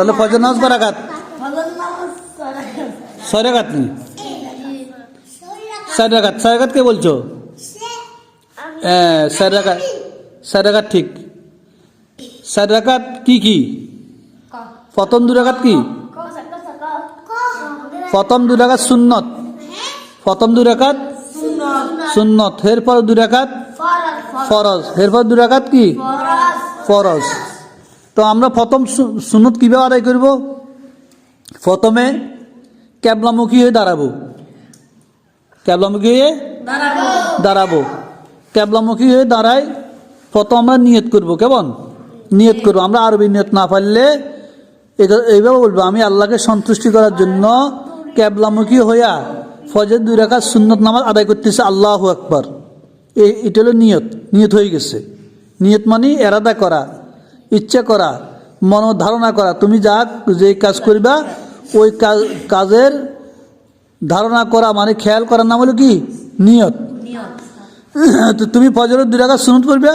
তাহলে ফজর নামাজ কয় রাকাত? 6 রাকাত নেই, 4 রাকাত। 4 রাকাত কে বলছো? 4 রাকাত, 4 রাকাত ঠিক। 4 রাকাত কি কি? প্রথম 2 রাকাত কি? প্রথম 2 রাকাত সুন্নত, প্রথম 2 রাকাত সুন্নত, এরপর 2 রাকাত ফরজ, এরপর 2 রাকাত কি? ফরজ। তো আমরা প্রথম সুন্নত কিভাবে আদায় করব? প্রথমে কেবলামুখী হয়ে দাঁড়াবো, কেবলামুখী হয়ে দাঁড়াবো। কেবলামুখী হয়ে দাঁড়াই প্রথম আমরা নিয়ত করব। কেমন নিয়ত করব? আমরা আরবি নিয়ত না পারলে এইভাবে বলবো, আমি আল্লাহকে সন্তুষ্টি করার জন্য কেবলামুখী হইয়া ফজর 2 রাকাত সুন্নত নামাজ আদায় করতেছে, আল্লাহু আকবার। এটা হলো নিয়ত। নিয়ত হয়ে গেছে। নিয়ত মানে এরাদা করা, ইচ্ছা করা, মনোধারণা করা। তুমি যে কাজ করবা ওই কাজের ধারণা করা মানে খেয়াল করার নাম হলো কি? নিয়ত। তো তুমি ফজরের 2 রাকাত সুন্নত করবে,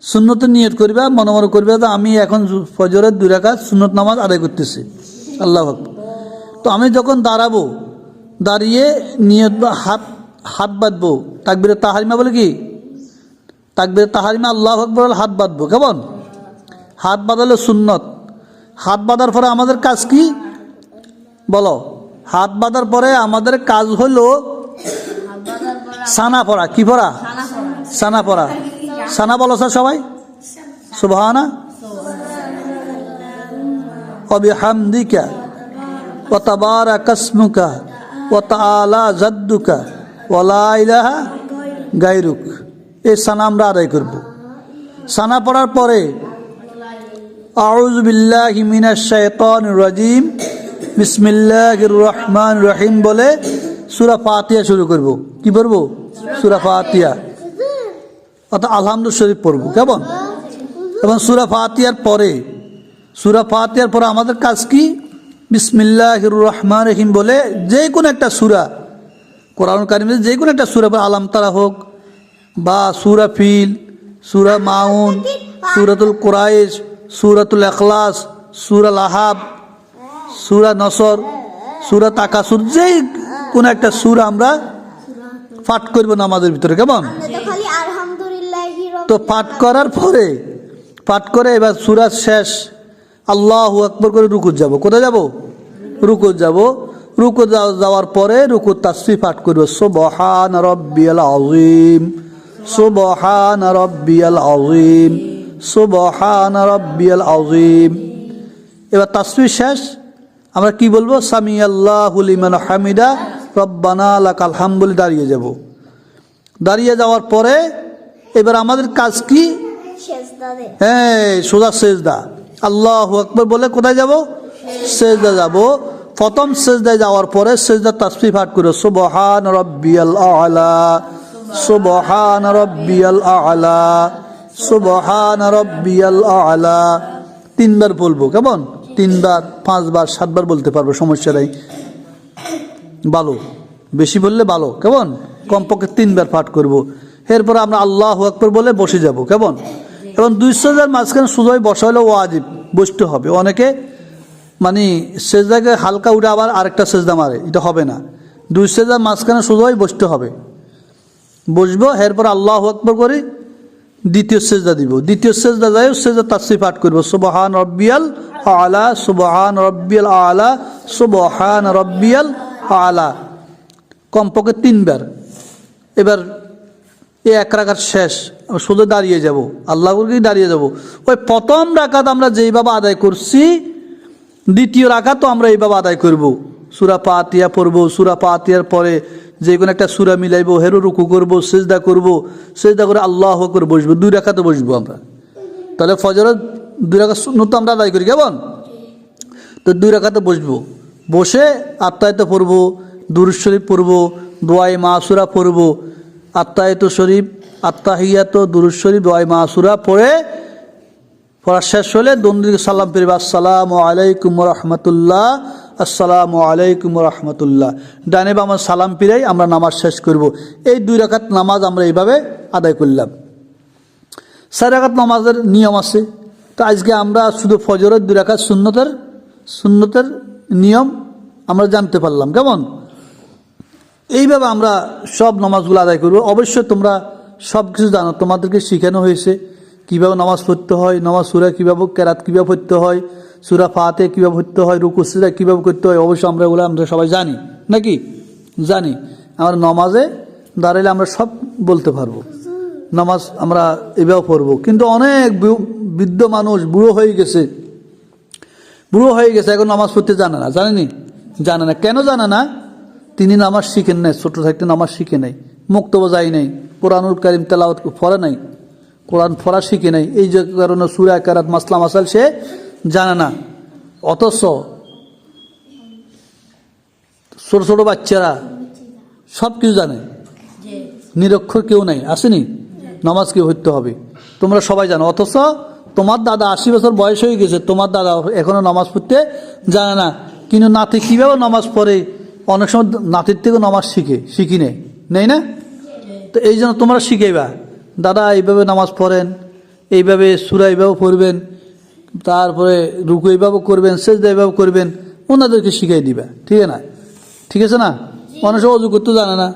সুন্নতের নিয়ত করবে, মনে মনে করবে যে আমি এখন ফজরের 2 রাকাত সুন্নত নামাজ আদায় করতেছি, আল্লাহু আকবার। তো আমি যখন দাঁড়াবো, দাঁড়িয়ে নিয়ত হাত বাঁধবো, তাকবীরে তাহরিমা বলে কি? তাকবীরে তাহরিমা আল্লাহু আকবার হাত বাঁধবো। কেমন? হাত বাঁধালো সুন্নত। হাত বাঁধার পরে আমাদের কাজ কি বলো? হাত বাঁধার পরে আমাদের কাজ হলো সানা পড়া। কি পড়া? সানা পড়া। সানা বলো স্যার সবাই, সুবহানা ওয়া বিহামদিকা ওয়া তাবারাকা ইসমুকা ওয়া তাআলা জাদ্দুকা ওয়া লা ইলাহা গায়রুক। এই সানা আমরা আদায় করব। সানা পড়ার পরে আউযু বিল্লাহি মিনাশ শাইতানির রাজিম বিসমিল্লাহির রহমানির রহিম বলে সূরা ফাতিহা শুরু করব। কি পড়ব? সূরা ফাতিহা অর্থাৎ আলহামদুলিল্লাহ শরীফ পড়ব। কেমন? এবং সূরা ফাতিহার পরে আমাদের কাজ কি? বিসমিল্লাহির রহমানির রহিম বলে যে কোনো একটা সূরা, কোরআন কারিমের যে কোনো একটা সূরা, আলাম তারা হোক বা সূরা ফিল, সূরা মাউন, সূরাতুল কুরাইশ, সূরাতুল ইখলাস, সূরা আহাব, সূরা নসর, সূরা তাকাসুর, যেই কোন একটা সূরা আমরা পাঠ করব নামাজের ভিতরে। কেমন? তো পাঠ করার পরে এবার সূরা শেষ আল্লাহু আকবার করে রুকুত যাব। কোথায় যাব? রুকুত যাব। রুকুত যাওয়ার পরে রুকুত তাসবিহ পাঠ করব, সুবহান রাব্বিয়াল আযীম, সুবহান রাব্বিয়াল আযীম, সুবহান রাব্বিয়াল আযীম। এবার তাসবিহ শেষ আমরা কি বলবো? সামি আল্লাহু লিমান হামিদা রব্বানা লাকাল হামদ বলে দাঁড়িয়ে যাব। দাঁড়িয়ে যাওয়ার পরে এবার আমাদের কাজ কি? সোজা সেজদা। আল্লাহু আকবার বলে কোথায় যাব? সেজদা যাব। প্রথম সেজদায় যাওয়ার পরে সেজদা তাসবিহ পাঠ করো, সুবহান রাব্বিয়াল আ'লা, সুবহান রাব্বিয়াল আ'লা, সুবহান রাব্বিয়াল আ'লা। 3 বার বলবো। কেমন? 3 বার, 5 বার, 7 বার বলতে পারবো, সমস্যা নাই। ভালো, বেশি বললে ভালো। কেমন? কমপক্ষে 3 বার পাঠ করব। এরপর আমরা আল্লাহু আকবার বলে বসে যাব। কেমন? এবং 2 সেজদার মাঝখানে সুজয় বসা হলে ওয়াজিব, বসতে হবে। অনেকে মানে সেজদাকে হালকা উঠে আবার আরেকটা সেজদা মারে, এটা হবে না। 2 সেজদার মাঝখানে সুজয় বসতে হবে। বসবো, এরপর আল্লাহু আকবার করে দ্বিতীয় সেজদা দিব। দ্বিতীয় সেজদা যায় সেজদা তাসবিহ পাঠ করব, সুবহান রাব্বিয়াল আ'লা, সুবহান রাব্বিয়াল আ'লা, সুবহান রাব্বিয়াল আ'লা, কমপক্ষে 3 বার। এবার এই 1 রাকাত শেষ, শুধু দাঁড়িয়ে যাব, আল্লাহু আকবার দাঁড়িয়ে যাব। ওই প্রথম রাকাত আমরা যেইভাবে আদায় করছি, দ্বিতীয় রাকাতও আমরা এইভাবে আদায় করব। সূরা ফাতিহা পড়ব, সূরা ফাতিহার পরে যে কোনো একটা সূরা মিলাইব, হেরো রুকু করব, সিজদা করব, সিজদা করে আল্লাহু আকবার বসবো। 2 রাকাতে বসবো আমরা। তাহলে ফজরের 2 রাকাত সুন্নত আমরা আদায় করি। কেমন? তো 2 রাকাতে বসবো। বসে আত্তাহিয়াত পড়ব, দুরূদ শরীফ পড়ব, দোয়ায়ে মাসুরা পড়ব। আত্তাহিয়াত শরীফ, আত্তাহিয়াত, দুরূদ শরীফ, দোয়ায়ে মাসুরা পড়ে পড়া শেষ হলে দোনদিকে সালাম ফিরবে, আসসালামু আলাইকুম ওয়া রাহমাতুল্লাহ, আসসালামু আলাইকুম ওয়া রাহমাতুল্লাহ। ডানে বামে সালাম ফিরাই আমরা নামাজ শেষ করব। এই 2 রাকাত নামাজ আমরা এইভাবে আদায় করলাম। 4 রাকাত নামাজের নিয়ম আছে। তো আজকে আমরা শুধু ফজরের 2 রাকাত সুন্নতের সুন্নতের নিয়ম আমরা জানতে পারলাম। কেমন? এইভাবে আমরা সব নামাজগুলো আদায় করব। অবশ্যই তোমরা সব কিছু জানো, তোমাদেরকে শেখানো হয়েছে কীভাবে নামাজ পড়তে হয়, নামাজ সূরা কীভাবে, কেরাত কীভাবে পড়তে হয়, সূরা ফাতিহা কীভাবে পড়তে হয়, রুকু সিজদা কীভাবে করতে হয়। অবশ্যই আমরা এগুলো আমরা সবাই জানি, নাকি? জানি। আমরা নামাজে দাঁড়াইলে আমরা সব বলতে পারবো, নামাজ আমরা এভাবে পড়বো। কিন্তু অনেক বৃদ্ধ মানুষ বুড়ো হয়ে গেছে, এখন নামাজ পড়তে জানে না। জানেনি? জানে না। কেন জানে না? তিনি নামাজ শিখেন নাই, ছোট থাকতে নামাজ শিখে নাই, মুক্তবা যায় নাই, কোরআনুল কারীম তেলাওয়াত পড়ে নাই, কোরআন পড়া শিখে নাই। এই যে কারণে সূরা কেরাত মাসলা মাসাল সে জানে না। অথচ ছোট ছোট বাচ্চারা সব কিছু জানে, নিরক্ষর কেউ নাই, আসেনি? নামাজ কি পড়তে হবে তোমরা সবাই জানো। অথচ তোমার দাদা 80 বছর বয়স হয়ে গেছে, তোমার দাদা এখনো নামাজ পড়তে জানে না। কিন্তু নাতি কীভাবে নামাজ পড়ে, অনেক সময় নাতির থেকেও নামাজ শিখি নেই না? তো এই জন্য তোমরা শিখাইবা, দাদা এইভাবে নামাজ পড়েন, এইভাবে সূরা এইভাবে পড়বেন, তারপরে রুকু এইভাবে করবেন, সেজদা এইভাবে করবেন, ওনাদেরকে শিখাই দিবা। ঠিক আছে না? ঠিক আছে না? অনেক সময় অজু করতে জানে না,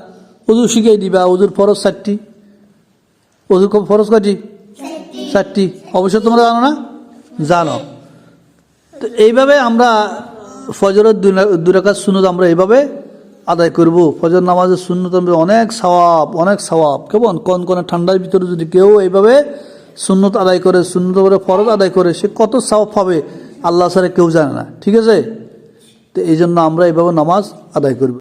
অজু শিখাই দিবা। অজুর ফরজ 4টি, অজুর ফরজ কয়টি? 4টি। অবশ্যই তোমরা জানো না? জানো। তো এইভাবে আমরা ফজরের 2 রাকাত সুন্নত আমরা এইভাবে আদায় করব। ফজর নামাজের সুন্নত আমরা অনেক সওয়াব। কেমন? কনকনে ঠান্ডার ভিতরে যদি কেউ এইভাবে সুন্নত আদায় করে, সুন্নত করে ফরজ আদায় করে, সে কত সওয়াব পাবে আল্লাহ ছাড়া কেউ জানে না। ঠিক আছে? তো এই জন্য আমরা এইভাবে নামাজ আদায় করব।